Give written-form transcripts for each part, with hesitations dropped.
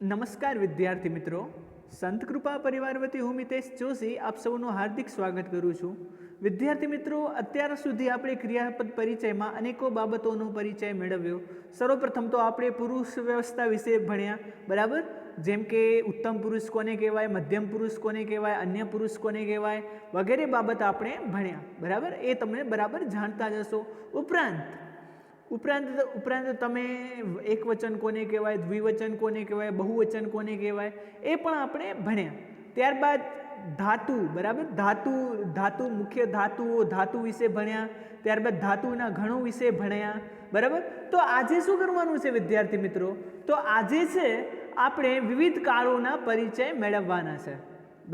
નમસ્કાર વિદ્યાર્થી મિત્રો, સંત કૃપા પરિવાર વતી હું મિતેશ જોશી આપ સૌનું હાર્દિક સ્વાગત કરું છું. વિદ્યાર્થી મિત્રો, અત્યાર સુધી આપણે ક્રિયાપદ પરિચયમાં અનેકો બાબતોનો પરિચય મેળવ્યો. સર્વપ્રથમ તો આપણે પુરુષ વ્યવસ્થા વિશે ભણ્યા, બરાબર? જેમ કે ઉત્તમ પુરુષ કોને કહેવાય, મધ્યમ પુરુષ કોને કહેવાય, અન્ય પુરુષ કોને કહેવાય વગેરે બાબત આપણે ભણ્યા, બરાબર? એ તમે બરાબર જાણતા જ હશો. ઉપરાંત તમે એકવચન કોને કહેવાય, દ્વિવચન કોને કહેવાય, બહુવચન કોને કહેવાય એ પણ આપણે ભણ્યા. ત્યારબાદ ધાતુ, બરાબર? ધાતુ મુખ્ય ધાતુ વિશે ભણ્યા. ત્યારબાદ ધાતુના ગણો વિશે ભણ્યા, બરાબર? તો આજે શું કરવાનું છે વિદ્યાર્થી મિત્રો? તો આજે છે આપણે વિવિધ કાળોના પરિચય મેળવવાના છે,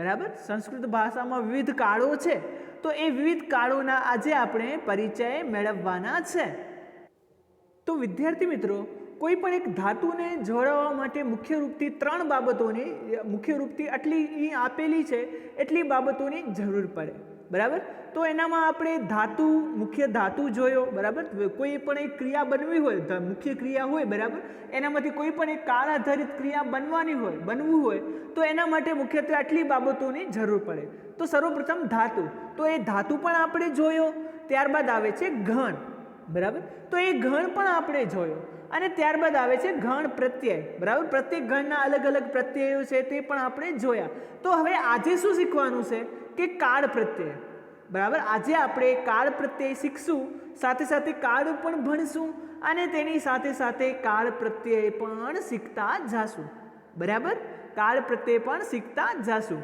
બરાબર? સંસ્કૃત ભાષામાં વિવિધ કાળો છે, તો એ વિવિધ કાળોના આજે આપણે પરિચય મેળવવાના છે. તો વિદ્યાર્થી મિત્રો, કોઈ પણ એક ધાતુને જોડવા માટે મુખ્ય રૂપથી ત્રણ બાબતોની આટલી આપેલી છે એટલી બાબતોની જરૂર પડે, બરાબર? તો એનામાં આપણે મુખ્ય ધાતુ જોયો, બરાબર? કોઈ પણ એક ક્રિયા બનવી હોય, મુખ્ય ક્રિયા હોય, બરાબર? એનામાંથી કોઈ પણ એક કાળ આધારિત ક્રિયા બનવું હોય તો એના માટે મુખ્યત્વે આટલી બાબતોની જરૂર પડે. તો સર્વપ્રથમ ધાતુ, તો એ ધાતુ પણ આપણે જોયો. ત્યારબાદ આવે છે ઘણ, બરાબર? તો એ ઘણ પણ આપણે જોયો. અને ત્યારબાદ આવે છે ઘણ પ્રત્યય, બરાબર? પ્રત્યેક ઘણના અલગ અલગ પ્રત્યયો છે તે પણ આપણે જોયા. તો હવે આજે શું શીખવાનું છે કે કાળ પ્રત્યય, બરાબર? આજે આપણે કાળ પ્રત્યય શીખશું, સાથે સાથે કાળ પણ ભણશું અને તેની સાથે સાથે કાળ પ્રત્યય પણ શીખતા જાશું, બરાબર? કાળ પ્રત્યય પણ શીખતા જાશું.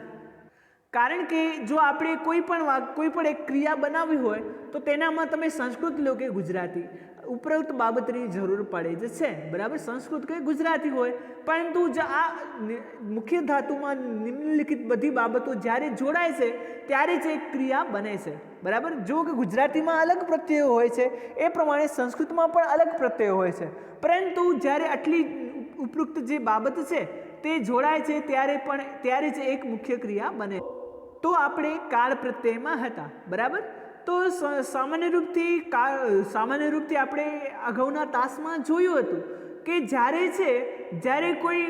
કારણ કે જો આપણે કોઈ પણ એક ક્રિયા બનાવવી હોય તો તેનામાં તમે સંસ્કૃત લો કે ગુજરાતી, ઉપરોક્ત બાબતની જરૂર પડે જ છે, બરાબર? સંસ્કૃત કે ગુજરાતી હોય, પરંતુ આ મુખ્ય ધાતુમાં નિમ્નલિખિત બધી બાબતો જ્યારે જોડાય છે ત્યારે જ એક ક્રિયા બને છે, બરાબર? જો કે ગુજરાતીમાં અલગ પ્રત્યયો હોય છે એ પ્રમાણે સંસ્કૃતમાં પણ અલગ પ્રત્યયો હોય છે, પરંતુ જ્યારે આટલી ઉપરોક્ત જે બાબત છે તે જોડાય છે ત્યારે જ એક મુખ્ય ક્રિયા બને. તો આપણે કાળ પ્રત્યયમાં હતા, બરાબર? તો સામાન્ય રૂપથી આપણે અગાઉના તાસમાં જોયું હતું કે જ્યારે કોઈ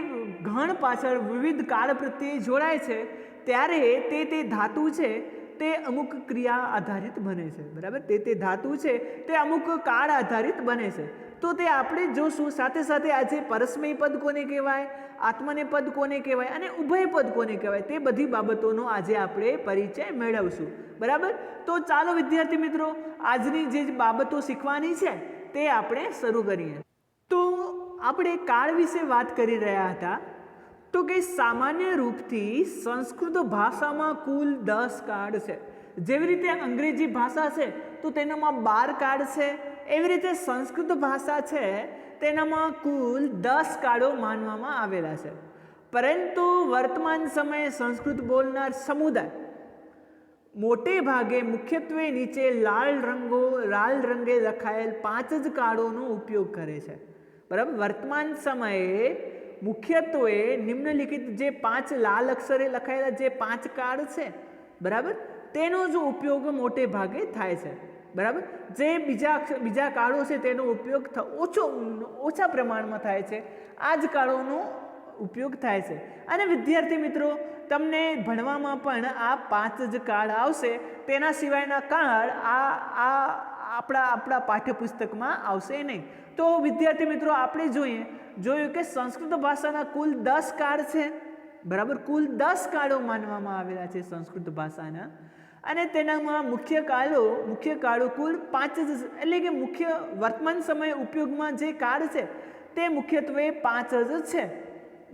ઘણ પાછળ વિવિધ કાળ પ્રત્યય જોડાય છે ત્યારે તે ધાતુ છે તે અમુક ક્રિયા આધારિત બને છે, બરાબર? તે ધાતુ છે તે અમુક કાળ આધારિત બને છે. તો તે આપણે જોશું. સાથે સાથે આજે પરસ્મય પદ કોને કહેવાય, આત્મનેપદ કોને કહેવાય અને ઉભય પદ કોને કહેવાય તે બધી બાબતોનો આજે આપણે પરિચય મેળવશું, બરાબર? તો ચાલો વિદ્યાર્થી મિત્રો, આજની જે બાબતો શીખવાની છે તે આપણે શરૂ કરીએ. તો આપણે કાળ વિશે વાત કરી રહ્યા હતા. તો કે સામાન્ય રૂપથી સંસ્કૃત ભાષામાં કુલ 10 કાળ છે. જેવી રીતે અંગ્રેજી ભાષા છે તો તેનામાં 12 કાળ છે, એવી રીતે સંસ્કૃત ભાષા છે તેનામાં કુલ 10 કાળો માનવામાં આવેલા છે. પરંતુ વર્તમાન સમયે સંસ્કૃત બોલનાર સમુદાય મોટે ભાગે મુખ્યત્વે નીચે લાલ રંગે લખાયેલ 5 જ કાળોનો ઉપયોગ કરે છે, બરાબર? વર્તમાન સમયે મુખ્યત્વે નિમ્નલિખિત જે 5 લાલ અક્ષરે લખાયેલા જે 5 કાળ છે, બરાબર, તેનો જ ઉપયોગ મોટે ભાગે થાય છે, બરાબર? જે બીજા કાળો છે તેનો ઉપયોગ ઓછા પ્રમાણમાં થાય છે. આ જ કાળોનો ઉપયોગ થાય છે. અને વિદ્યાર્થી મિત્રો, તમને ભણવામાં પણ આ 5 જ કાળ આવશે, તેના સિવાયના કાળ આપણા પાઠ્યપુસ્તકમાં આવશે નહીં. તો વિદ્યાર્થી મિત્રો, આપણે જોયું કે સંસ્કૃત ભાષાના કુલ 10 કાળ છે, બરાબર? કુલ 10 કાળો માનવામાં આવેલા છે સંસ્કૃત ભાષાના. અને તેનામાં મુખ્ય કાળો કુલ 5 જ, એટલે કે મુખ્ય વર્તમાન સમય ઉપયોગમાં જે કાળ છે તે મુખ્યત્વે 5 જ છે,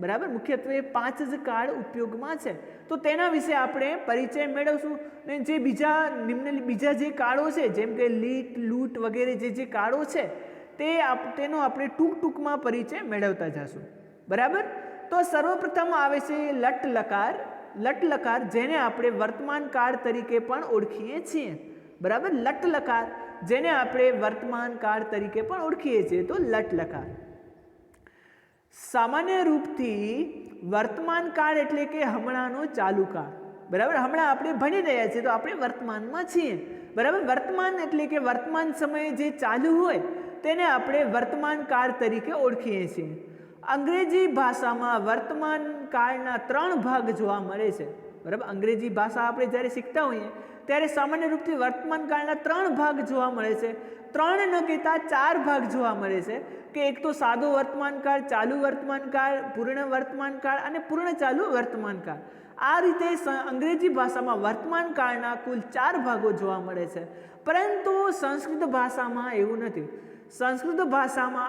બરાબર? મુખ્યત્વે 5 જ કાળ ઉપયોગમાં છે. તો તેના વિશે આપણે પરિચય મેળવશું. ને જે બીજા જે કાળો છે, જેમ કે લીટ, લૂંટ વગેરે જે કાળો છે તેનો આપણે ટૂંકમાં પરિચય મેળવતા જશું, બરાબર? તો સર્વપ્રથમ આવે છે લટ લકાર, જેને આપણે વર્તમાન કાળ તરીકે પણ ઓળખીએ છીએ, બરાબર? લટ લકાર, જેને આપણે વર્તમાન કાળ તરીકે પણ ઓળખીએ છીએ, તો લટ લકાર. સામાન્ય રૂપથી વર્તમાન કાળ એટલે કે હમણાંનો ચાલુ કાળ, બરાબર? હમણાં આપણે ભણી રહ્યા છીએ તો આપણે વર્તમાનમાં છીએ, બરાબર? વર્તમાન એટલે કે વર્તમાન સમયે જે ચાલુ હોય તેને આપણે વર્તમાન કાળ તરીકે ઓળખીએ છીએ. અંગ્રેજી ભાષામાં વર્તમાન કાળના 3 ભાગ જોવા મળે છે, બરાબર. અંગ્રેજી ભાષા આપણે જ્યારે શીખતા હોઈએ ત્યારે સામાન્ય રૂપથી વર્તમાન કાળના 3 ભાગ જોવા મળે છે. 3 ન કહેતા 4 ભાગ જોવા મળે છે કે એક તો સાદો વર્તમાન કાળ, ચાલુ વર્તમાન કાળ, પૂર્ણ વર્તમાન કાળ અને પૂર્ણ ચાલુ વર્તમાન કાળ. આ રીતે અંગ્રેજી ભાષામાં વર્તમાન કાળના કુલ 4 ભાગો જોવા મળે છે. પરંતુ સંસ્કૃત ભાષામાં એવું નથી. સંસ્કૃત ભાષામાં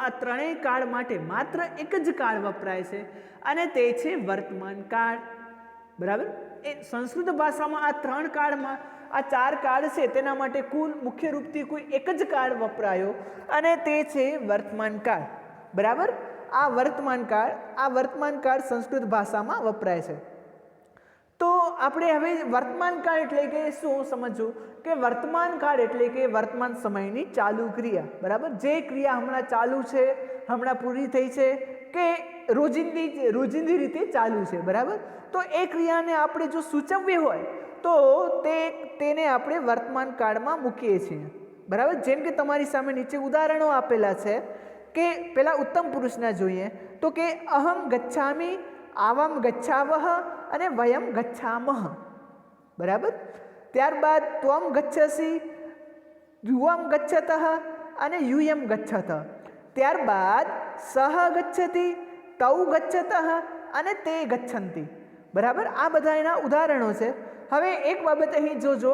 આ ત્રણેય કાળ માટે માત્ર એક જ કાળ વપરાય છે અને તે છે વર્તમાન કાળ, બરાબર. એ સંસ્કૃત ભાષામાં આ 3 કાળમાં આ 4 કાળ છે તેના માટે કુલ મુખ્ય રૂપથી કોઈ એક જ કાળ વપરાયો અને તે છે વર્તમાન કાળ, બરાબર. આ વર્તમાન કાળ સંસ્કૃત ભાષામાં વપરાય છે. તો આપણે હવે વર્તમાન કાળ એટલે કે શું સમજવું કે વર્તમાન કાળ એટલે કે વર્તમાન સમયની ચાલુ ક્રિયા, બરાબર. જે ક્રિયા હમણાં ચાલુ છે, હમણાં પૂરી થઈ છે કે રોજિંદી રીતે ચાલુ છે, બરાબર. તો એ ક્રિયાને આપણે જો સૂચવવી હોય તો તેને આપણે વર્તમાન કાળમાં મૂકીએ છીએ, બરાબર. જેમ કે તમારી સામે નીચે ઉદાહરણો આપેલા છે કે પહેલાં ઉત્તમ પુરુષના જોઈએ તો કે અહમ ગચ્છામિ, આવામ ગચ્છાવહ અને વયમ ગચ્છામહ, બરાબર. ત્યારબાદ ત્વમ ગચ્છસી, યુવમ ગચ્છતઃ અને યુયમ ગચ્છત. ત્યારબાદ સહ ગચ્છતિ, તૌ ગચ્છતઃ અને તે ગચ્છન્તિ, બરાબર. આ બધા એના ઉદાહરણો છે. હવે એક બાબત અહીં જોજો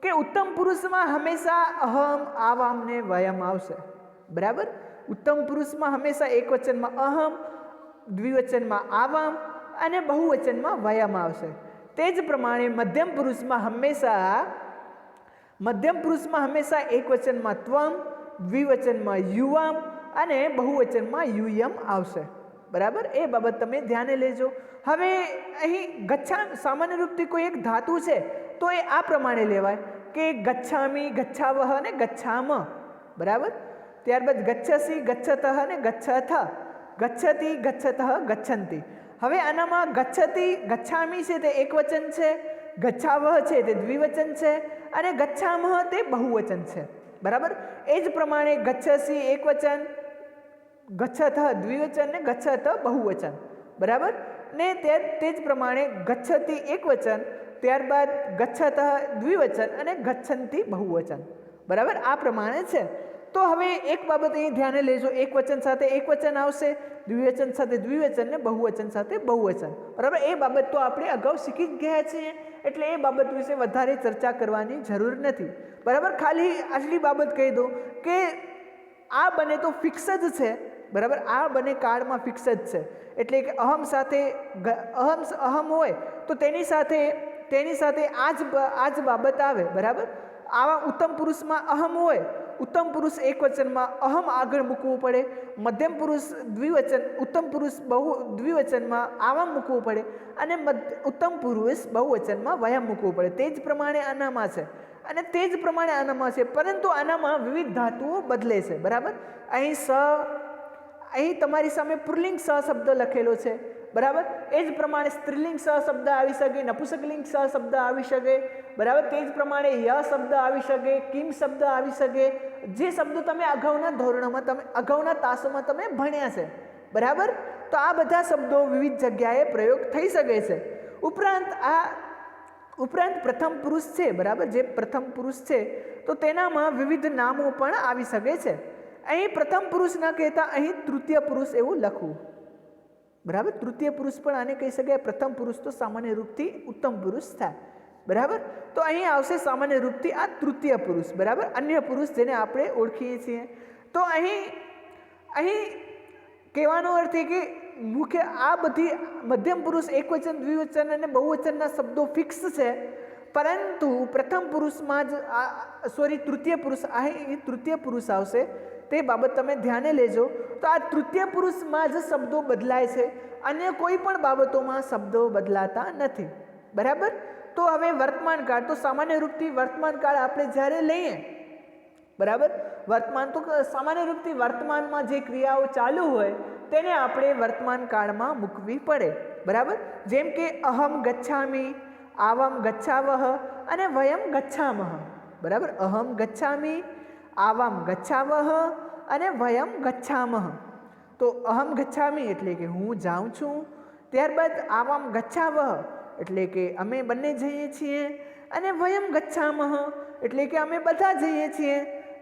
કે ઉત્તમ પુરુષમાં હંમેશા અહમ, આવામ ને વયમ આવશે, બરાબર. ઉત્તમ પુરુષમાં હંમેશા એકવચનમાં અહમ, દ્વિવચનમાં આવામ અને બહુવચનમાં વયમ આવશે. તે જ પ્રમાણે મધ્યમ પુરુષમાં હંમેશા એકવચનમાં ત્વમ, દ્વિવચનમાં યુવામ અને બહુવચનમાં યુયમ આવશે, બરાબર. એ બાબત તમે ધ્યાને લેજો. હવે અહીં સામાન્ય રૂપથી કોઈ એક ધાતુ છે તો એ આ પ્રમાણે લેવાય કે ગચ્છામિ, ગચ્છાવહ અને ગચ્છામ, બરાબર. ત્યારબાદ ગચ્છસી, ગચ્છતઃ અને ગચ્છથ, ગચ્છતિ, ગચ્છતઃ, ગચ્છન્તિ. હવે આનામાં ગચ્છતિ, ગચ્છામિ છે તે એકવચન છે, ગચ્છાવહ છે તે દ્વિવચન છે અને ગચ્છામહ તે બહુવચન છે, બરાબર. એ જ પ્રમાણે ગચ્છસી એકવચન, ગચ્છથ દ્વિવચન ને ગચ્છત બહુવચન, બરાબર. ને તે જ પ્રમાણે ગચ્છતિ એકવચન, ત્યારબાદ ગચ્છત દ્વિવચન અને ગચ્છન્તિ બહુવચન, બરાબર. આ પ્રમાણે છે. તો હવે એક બાબત અહીં ધ્યાને લેજો, એકવચન સાથે એકવચન આવશે, દ્વિવચન સાથે દ્વિવચન ને બહુવચન સાથે બહુવચન, બરાબર. એ બાબત તો આપણે અગાઉ શીખી જ ગયા છીએ એટલે એ બાબત વિશે વધારે ચર્ચા કરવાની જરૂર નથી, બરાબર. ખાલી આટલી બાબત કહી દો કે આ બને તો ફિક્સ જ છે, બરાબર. આ બંને કાળમાં ફિક્સ જ છે. એટલે કે અહમ સાથે અહમ હોય તો તેની સાથે આ જ બાબત આવે, બરાબર. આવા ઉત્તમ પુરુષમાં અહમ હોય, ઉત્તમ પુરુષ એકવચનમાં અહમ આગળ મૂકવું પડે, મધ્યમ પુરુષ ઉત્તમ પુરુષ દ્વિવચનમાં આવામ મૂકવું પડે અને ઉત્તમ પુરુષ બહુવચનમાં વયમ મૂકવું પડે. તે જ પ્રમાણે આનામાં છે અને તે જ પ્રમાણે આનામાં છે, પરંતુ આનામાં વિવિધ ધાતુઓ બદલે છે, બરાબર. અહીં તમારી સામે પુલ્લિંગ સ શબ્દ લખેલો છે, બરાબર. એ જ પ્રમાણે સ્ત્રીલિંગ સ શબ્દ આવી શકે, નપુંસકલિંગ સ શબ્દ આવી શકે, બરાબર. તે જ પ્રમાણે ય શબ્દ આવી શકે, કિમ શબ્દ આવી શકે, જે શબ્દો તમે અગાઉના ધોરણોમાં અગાઉના તાસોમાં તમે ભણ્યા છે, બરાબર. તો આ બધા શબ્દો વિવિધ જગ્યાએ પ્રયોગ થઈ શકે છે. ઉપરાંત પ્રથમ પુરુષ છે, બરાબર. જે પ્રથમ પુરુષ છે તો તેનામાં વિવિધ નામો પણ આવી શકે છે. અહીં પ્રથમ પુરુષ ન કહેતા અહીં તૃતીય પુરુષ એવું લખવું, બરાબર. તૃતીય પુરુષ પણ આને કહી શકાય. પ્રથમ પુરુષ તો સામાન્ય રૂપથી ઉત્તમ પુરુષ થાય, બરાબર. તો અહીં આવશે સામાન્ય રૂપથી આ તૃતીય પુરુષ, બરાબર. અન્ય પુરુષ જેને આપણે ઓળખીએ છીએ. તો અહીં કહેવાનો અર્થ એ કે મુખ્ય આ બધી મધ્યમ પુરુષ એકવચન, દ્વિવચન અને બહુવચનના શબ્દો ફિક્સ છે, પરંતુ પ્રથમ પુરુષમાં જ તૃતીય પુરુષ અહીં તૃતીય પુરુષ આવશે. તે બાબત તમે ધ્યાને લેજો. તો આ તૃતીય પુરુષમાં જ શબ્દો બદલાય છે, અન્ય કોઈ પણ બાબતોમાં શબ્દો બદલાતા નથી, બરાબર. તો હવે વર્તમાન કાળ, તો સામાન્ય રૂપથી વર્તમાન કાળ આપણે જ્યારે લઈએ, બરાબર. તો સામાન્ય રૂપથી વર્તમાનમાં જે ક્રિયાઓ ચાલુ હોય તેને આપણે વર્તમાન કાળમાં મૂકવી પડે, બરાબર. જેમ કે અહમ ગચ્છામિ, આવામ ગચ્છાવહ અને વયમ ગચ્છામહ, બરાબર. અહમ ગચ્છામિ, આવામ ગચ્છાવહ અને વયમ ગચ્છામહ. તો અહમ ગચ્છામી એટલે કે હું જાઉં છું. ત્યારબાદ આવામ ગચ્છાવહ એટલે કે અમે બંને જઈએ છીએ. અને વયમ ગચ્છામહ એટલે કે અમે બધા જઈએ છીએ.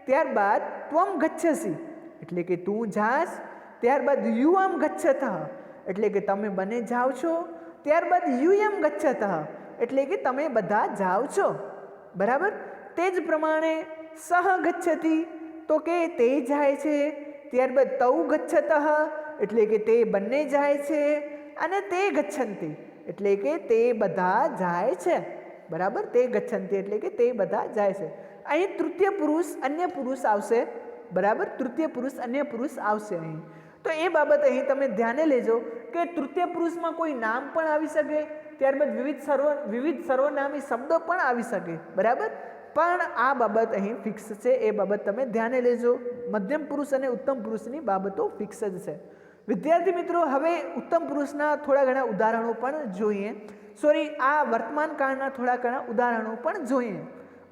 ત્યારબાદ ત્વમ ગચ્છસી એટલે કે તું જાસ. ત્યારબાદ યુયમ ગચ્છતઃ એટલે કે તમે બંને જાઓ છો. ત્યારબાદ યુયમ ગચ્છતઃ એટલે કે તમે બધા જાઓ છો. બરાબર. તે જ પ્રમાણે સહ ગચ્છતિ તો કે તે જાય છે. ત્યારબાદ તૌ ગચ્છતઃ એટલે કે તે બંને જાય છે. અને તે ગચ્છન્તિ એટલે કે તે બધા જાય છે. બરાબર. તે ગચ્છન્તિ એટલે કે તે બધા જાય છે. અહીં તૃતીય પુરુષ અન્ય પુરુષ આવશે. બરાબર. તૃતીય પુરુષ અન્ય પુરુષ આવશે અહીં. તો એ બાબત અહીં તમે ધ્યાને લેજો કે તૃતીય પુરુષમાં કોઈ નામ પણ આવી શકે. ત્યારબાદ વિવિધ સર્વનામી શબ્દો પણ આવી શકે. બરાબર. પણ આ બાબત અહીં ફિક્સ છે. એ બાબત તમે ધ્યાને લેજો. મધ્યમ પુરુષ અને ઉત્તમ પુરુષની બાબતો ફિક્સ જ છે. વિદ્યાર્થી મિત્રો, હવે ઉત્તમ પુરુષના થોડા ઘણા ઉદાહરણો પણ જોઈએ. આ વર્તમાન કાળના થોડા ઘણા ઉદાહરણો પણ જોઈએ.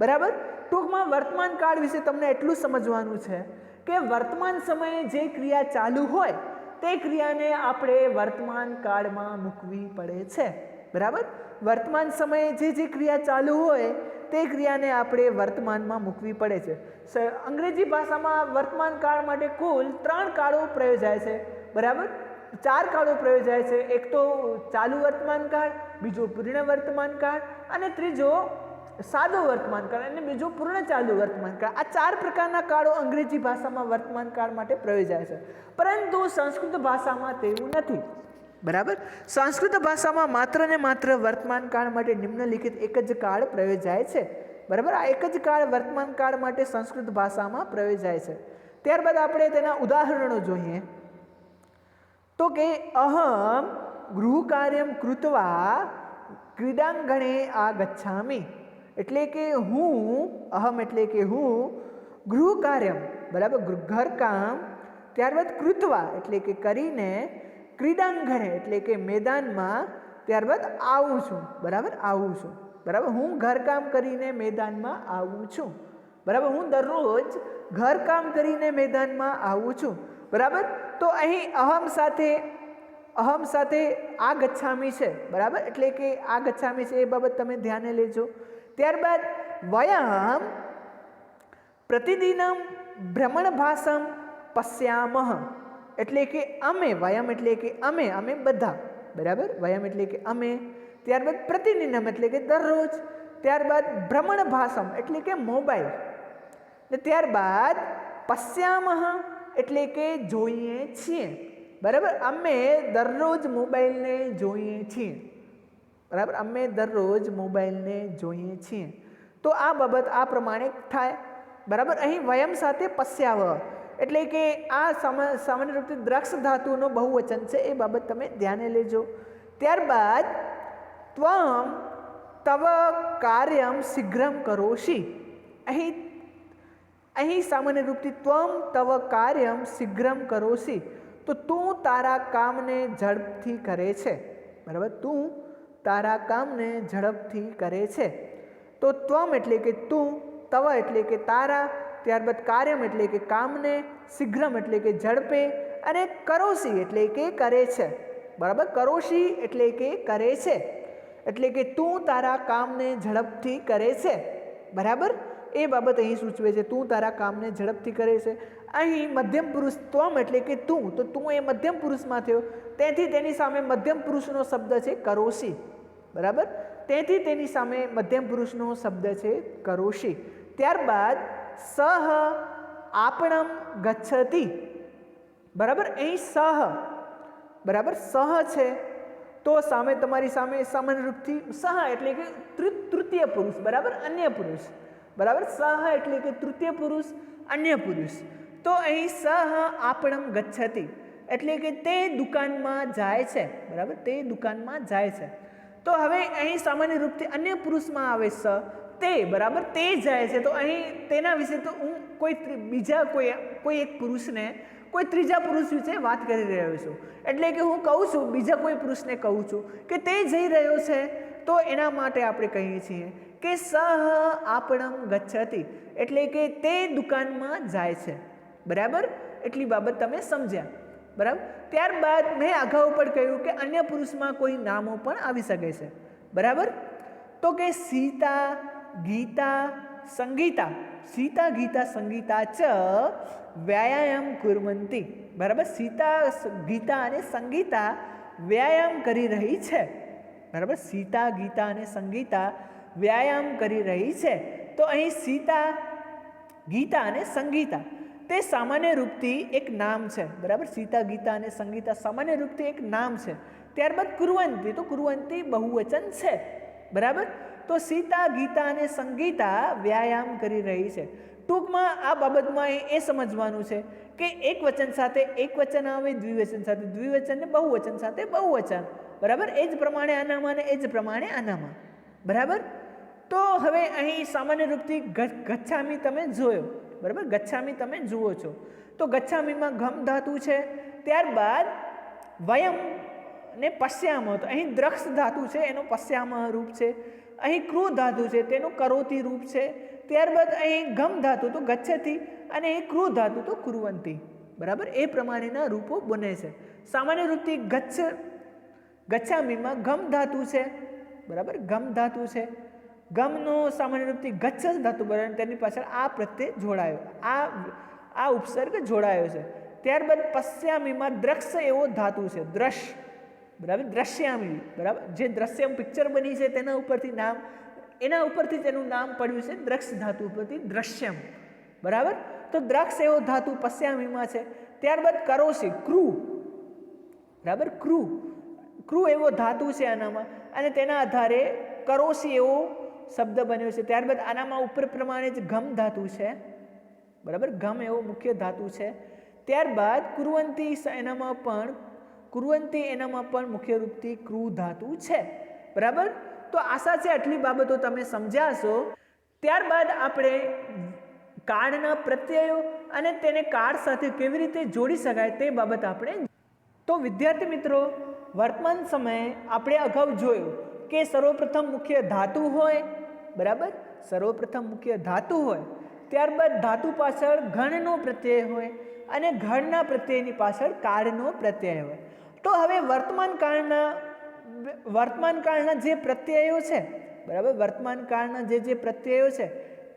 બરાબર. ટૂંકમાં વર્તમાન કાળ વિશે તમને એટલું સમજવાનું છે કે વર્તમાન સમયે જે ક્રિયા ચાલુ હોય તે ક્રિયાને આપણે વર્તમાન કાળમાં મૂકવી પડે છે. બરાબર. વર્તમાન સમયે જે ક્રિયા ચાલુ હોય તે ક્રિયાને આપણે વર્તમાનમાં મૂકવી પડે છે. અંગ્રેજી ભાષામાં વર્તમાન કાળ માટે કુલ 3 કાળો પ્રયોજાય છે. બરાબર. 4 કાળો પ્રયોજાય છે. એક તો ચાલુ વર્તમાન કાળ, બીજો પૂર્ણ વર્તમાન કાળ અને ત્રીજો સાદો વર્તમાન કાળ અને બીજો પૂર્ણ ચાલુ વર્તમાન કાળ. આ 4 પ્રકારના કાળો અંગ્રેજી ભાષામાં વર્તમાન કાળ માટે પ્રયોજાય છે. પરંતુ સંસ્કૃત ભાષામાં તેવું નથી. બરાબર. સંસ્કૃત ભાષામાં માત્ર ને માત્ર વર્તમાન કાળ માટે નિમ્નલિખિત એક જ કાળ પ્રયોજાય છે. બરાબર. આ એક જ કાળ વર્તમાન કાળ માટે સંસ્કૃત ભાષામાં પ્રયોજાય છે. ત્યારબાદ આપણે તેના ઉદાહરણો જોઈએ. તો કે અહમ ગૃહ કાર્યમ કૃત્વા ક્રીડાંગણે આગચ્છામિ એટલે કે હું, અહમ એટલે કે હું, ગૃહ કાર્યમ બરાબર ઘરકામ, ત્યારબાદ કૃત્વા એટલે કે કરીને, ક્રીડાંગણે એટલે કે મેદાનમાં, ત્યારબાદ આવું છું. બરાબર. આવું છું. બરાબર. હું ઘરકામ કરીને મેદાનમાં આવું છું. બરાબર. હું દરરોજ ઘરકામ કરીને મેદાનમાં આવું છું. બરાબર. તો અહીં અહમ સાથે આ ગચ્છામી છે. બરાબર. એટલે કે આ ગચ્છામી છે એ બાબત તમે ધ્યાને લેજો. ત્યારબાદ વયમ પ્રતિદિનમ ભ્રમણભાસમ પશ્યામહ એટલે કે અમે, વયમ એટલે કે અમે બધા. બરાબર. વયમ એટલે કે અમે. ત્યારબાદ પ્રતિદિનમ એટલે કે દરરોજ. ત્યારબાદ ભ્રમણભાસમ એટલે કે મોબાઈલ. ને ત્યારબાદ પશ્યામહ એટલે કે જોઈએ છીએ. બરાબર. અમે દરરોજ મોબાઈલને જોઈએ છીએ. બરાબર. અમે દરરોજ મોબાઈલને જોઈએ છીએ. તો આ બાબત આ પ્રમાણે થાય. બરાબર. અહીં વયમ સાથે પશ્યાવહ એટલે કે આ સામાન્ય રૂપથી દ્રક્ષ ધાતુનો બહુવચન છે. એ બાબત તમે ધ્યાને લેજો. ત્યારબાદ ત્વમ તવ કાર્યમ શીઘ્રમ કરોષિ. અહીં સામાન્ય રૂપથી ત્વમ તવ કાર્યમ શીઘ્રમ કરોષિ તો તું તારા કામને ઝડપથી કરે છે. બરાબર. તું તારા કામને ઝડપથી કરે છે. તો ત્વમ એટલે કે તું, તવ એટલે કે તારા, ત્યારબાદ કાર્યમ એટલે કે કામને, શીઘ્રમ એટલે કે ઝડપે અને કરોષિ એટલે કે કરે છે. બરાબર. કરોષિ એટલે કે કરે છે એટલે કે તું તારા કામને ઝડપથી કરે છે. બરાબર. એ બાબત અહીં સૂચવે છે. તું તારા કામને ઝડપથી કરે છે. અહીં મધ્યમ પુરુષ ત્વમ એટલે કે તું, તો તું એ મધ્યમ પુરુષમાં થયો. તેથી તેની સામે મધ્યમ પુરુષનો શબ્દ છે કરોષિ. બરાબર. તેથી તેની સામે મધ્યમ પુરુષનો શબ્દ છે કરોષિ. ત્યારબાદ સહ આપણમ ગચ્છતિ. બરાબર. અહીં સહ, બરાબર, સહ છે તો સામે તમારી સામે સામાન્ય રૂપથી સહ એટલે કે તૃતીય પુરુષ. બરાબર. અન્ય પુરુષ. બરાબર. સહ એટલે કે તૃતીય પુરુષ, અન્ય પુરુષ. તો અહીં સહ આપણમ ગચ્છતિ એટલે કે તે દુકાનમાં જાય છે. બરાબર. તે દુકાનમાં જાય છે. તો હવે અહીં સામાન્ય રૂપથી અન્ય પુરુષમાં આવે સ, તે. બરાબર. તે જાય છે. તો અહીં તેના વિશે તો હું કોઈ એક પુરુષને કોઈ ત્રીજા પુરુષ વિશે વાત કરી રહ્યો છું. એટલે કે હું કહું છું, બીજા કોઈ પુરુષને કહું છું કે તે જઈ રહ્યો છે. તો એના માટે આપણે કહીએ છીએ કે સહ આપણમ ગચ્છતિ એટલે કે તે દુકાનમાં જાય છે. બરાબર. એટલી બાબત તમે સમજ્યા, બરાબર. ત્યારબાદ મેં અગાઉ પણ કહ્યું કે અન્ય પુરુષમાં કોઈ નામો પણ આવી શકે છે, બરાબર. તો કે સીતા ગીતા સંગીતા, સીતા ગીતા સંગીતા ચ વ્યાયામ કુર્વંતી, બરાબર. સીતા ગીતા અને સંગીતા વ્યાયામ કરી રહી છે, બરાબર. સીતા ગીતા અને સંગીતા વ્યાયામ કરી રહી છે. તો અહીં સીતા ગીતા અને સંગીતા તે સામાન્ય રૂપથી એક નામ છે, બરાબર. સીતા ગીતા અને સંગીતા સામાન્ય રૂપથી એક નામ છે. ત્યારબાદ કુર્વંતી, તો કુર્વંતી બહુવચન છે, બરાબર. તો સીતા ગીતા અને સંગીતા વ્યાયામ કરી રહી છે. ટૂંકમાં આ બાબતમાં એ સમજવાનું છે કે એક વચન સાથે એક વચન આવે, દ્વિવચન સાથે દ્વિવચન ને બહુવચન સાથે બહુવચન, બરાબર. એ જ પ્રમાણે આનામાં અને એ જ પ્રમાણે આનામાં, બરાબર. તો હવે અહીં સામાન્ય રૂપથી ગચ્છામી તમે જોયો, બરાબર. ગચ્છામી તમે જુઓ છો. તો ગચ્છામીમાં ઘમ ધાતુ છે. ત્યારબાદ વયમ ને પશ્યામહ, તો અહીં દ્રક્ષ ધાતુ છે એનો પશ્યામહ રૂપ છે. અહીં ક્રુ ધાતુ છે તેનું કરોતી રૂપ છે. ત્યારબાદ અહીં ગમ ધાતુ તો ગચ્છતી અને અહીં ક્રુ ધાતુ તો કુર્વંતી, બરાબર. એ પ્રમાણેના રૂપો બને છે. સામાન્ય રૂપથી ગચ્છામીમાં ગમ ધાતુ છે, બરાબર. ગમ ધાતુ છે. ગમનો સામાન્ય રૂપથી ગચ્છ ધાતુ બને, તેની પાછળ આ પ્રત્યય જોડાયો, આ ઉપસર્ગ જોડાયો છે. ત્યારબાદ પશ્યામીમાં દ્રક્ષ એવો ધાતુ છે, દ્રશ, બરાબર. દ્રશ્યામી, બરાબર. જે દ્રશ્યમ પિક્ચર બની છે તેના ઉપરથી નામ, એના ઉપરથી તેનું નામ પડ્યું છે દ્રક્ષ ધાતુ ઉપરથી દ્રશ્યમ, બરાબર. તો દ્રક્ષ એવો ધાતુ પશ્યામીમાં છે. ત્યારબાદ કરોશી, ક્રુ, બરાબર. ક્રુ એવો ધાતુ છે આનામાં અને તેના આધારે કરોશી એવો શબ્દ બન્યો છે. ત્યારબાદ આનામાં ઉપર પ્રમાણે જ ગમ ધાતુ છે, બરાબર. ગમ એવો મુખ્ય ધાતુ છે. ત્યારબાદ કુર્વંતી એનામાં પણ મુખ્ય રૂપથી ક્રુ ધાતુ છે, બરાબર. તો આશા છે આટલી બાબતો તમે સમજ્યા છો. ત્યારબાદ આપણે કાળના પ્રત્યયો અને તેને કાળ સાથે કેવી રીતે જોડી શકાય તે બાબત આપણે. તો વિદ્યાર્થી મિત્રો, વર્તમાન સમયે આપણે અગાઉ જોયું કે સર્વપ્રથમ મુખ્ય ધાતુ હોય, બરાબર. સર્વપ્રથમ મુખ્ય ધાતુ હોય, ત્યારબાદ ધાતુ પાછળ ગણનો પ્રત્યય હોય અને ગણના પ્રત્યયની પાછળ કાળનો પ્રત્યય હોય. તો હવે વર્તમાન કાળના જે પ્રત્યયો છે, બરાબર. વર્તમાન કાળના જે પ્રત્યયો છે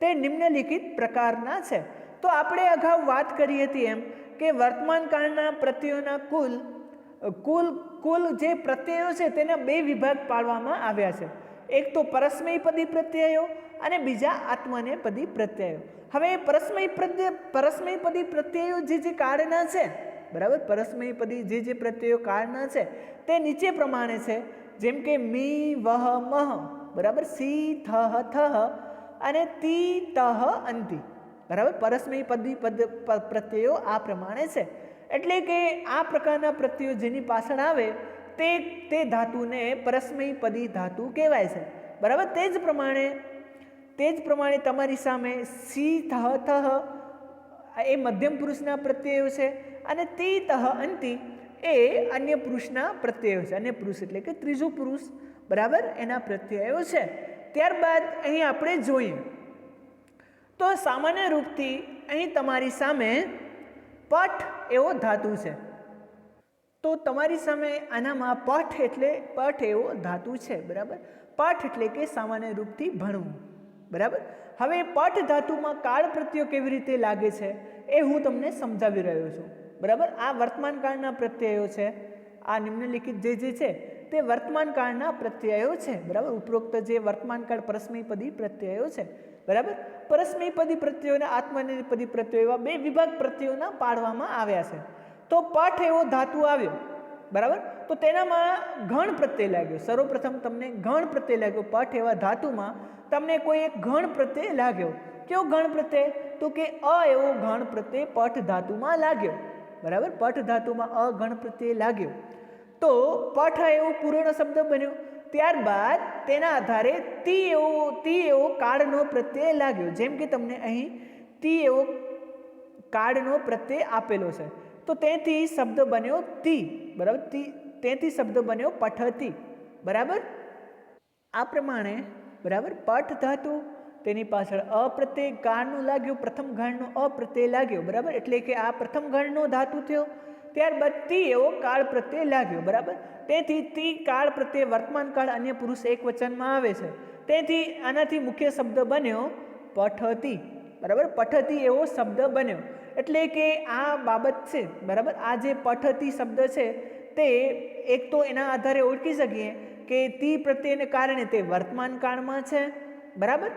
તે નિમ્નલિખિત પ્રકારના છે. તો આપણે અગાઉ વાત કરી હતી એમ કે વર્તમાન કાળના પ્રત્યયોના કુલ જે પ્રત્યયો છે તેના બે વિભાગ પાડવામાં આવ્યા છે. એક તો પરસ્મયપદી પ્રત્યયો અને બીજા આત્મનેપદી પ્રત્યયો. હવે પરસ્મયપદી પ્રત્યયો જે કાળના છે, બરાબર. પરસ્મયપદી જે પ્રત્યયો કાળના છે તે નીચે પ્રમાણે છે, જેમ કે મી વહ મહ, બરાબર. સી થ થહ અને તી તહ અંતિ, બરાબર. પરસ્મયપદી પ્રત્યયો આ પ્રમાણે છે. એટલે કે આ પ્રકારના પ્રત્યયો જેની પાછળ આવે તે ધાતુને પરસ્મયપદી ધાતુ કહેવાય છે, બરાબર. તે જ પ્રમાણે તમારી સામે સી થહ થહ એ મધ્યમ પુરુષના પ્રત્યયો છે અને તી તહ અંતિ એ અન્ય પુરુષના પ્રત્યયો છે. અન્ય પુરુષ એટલે કે ત્રીજો પુરુષ, બરાબર, એના પ્રત્યયો છે. ત્યારબાદ અહીં આપણે જોઈએ તો સામાન્ય રૂપથી અહીં તમારી સામે પઠ એવો ધાતુ છે. તો તમારી સામે આનામાં પઠ એવો ધાતુ છે, બરાબર. પઠ એટલે કે સામાન્ય રૂપથી ભણવું, બરાબર. હવે પઠ ધાતુમાં કાળ પ્રત્યયો કેવી રીતે લાગે છે એ હું તમને સમજાવી રહ્યો છું, બરાબર. આ વર્તમાન કાળના પ્રત્યયો છે. આ નિમ્નલિખિત જે છે તે વર્તમાન કાળના પ્રત્યયો છે, બરાબર. ઉપરોક્ત જે વર્તમાન કાળ પરસ્મયપદી પ્રત્યયો છે, બરાબર. પરસ્મયપદી પ્રત્યયો અને આત્મનેપદી પ્રત્યયો એવા બે વિભાગ પ્રત્યયોના પાડવામાં આવ્યા છે. તો પઠ એવો ધાતુ આવ્યો, બરાબર. તો તેનામાં ગણ પ્રત્યય લાગ્યો. સર્વપ્રથમ તમને ગણ પ્રત્યય લાગ્યો. પઠ એવા ધાતુમાં તમને કોઈ એક ગણ પ્રત્યય લાગ્યો. કેવો ગણ પ્રત્યય? તો કે અ એવો ગણ પ્રત્યય પઠ ધાતુમાં લાગ્યો, બરાબર. પઠ ધાતુમાં અ ગણ પ્રત્યય લાગ્યો તો પઠ એવો પૂર્ણ શબ્દ બન્યો. ત્યારબાદ તેના આધારે તી એવો કાળનો પ્રત્યય લાગ્યો. જેમ કે તમને અહીં તી એવો કાળનો પ્રત્યય આપેલો છે તો તેથી શબ્દ બન્યો તી, બરાબર. તેથી શબ્દ બન્યો પઠતી, બરાબર. આ પ્રમાણે, બરાબર, પઠ ધાતુ, તેની પાછળ અ પ્રત્યય કાળનું લાગ્યું, પ્રથમ ગણનો અ પ્રત્યય લાગ્યો, બરાબર, એટલે કે આ પ્રથમ ગણનો ધાતુ થયો. ત્યારબાદ તી એવો કાળ પ્રત્યય લાગ્યો, બરાબર. તેથી તી કાળ પ્રત્યય વર્તમાન કાળ અન્ય પુરુષ એક વચનમાં આવે છે. તેથી આનાથી મુખ્ય શબ્દ બન્યો પઠતી, બરાબર. પઠતી એવો શબ્દ બન્યો. એટલે કે આ બાબત છે, બરાબર. આ જે પઠતી શબ્દ છે તે એક તો એના આધારે ઓળખી શકીએ કે તી પ્રત્યયને કારણે તે વર્તમાન કાળમાં છે, બરાબર.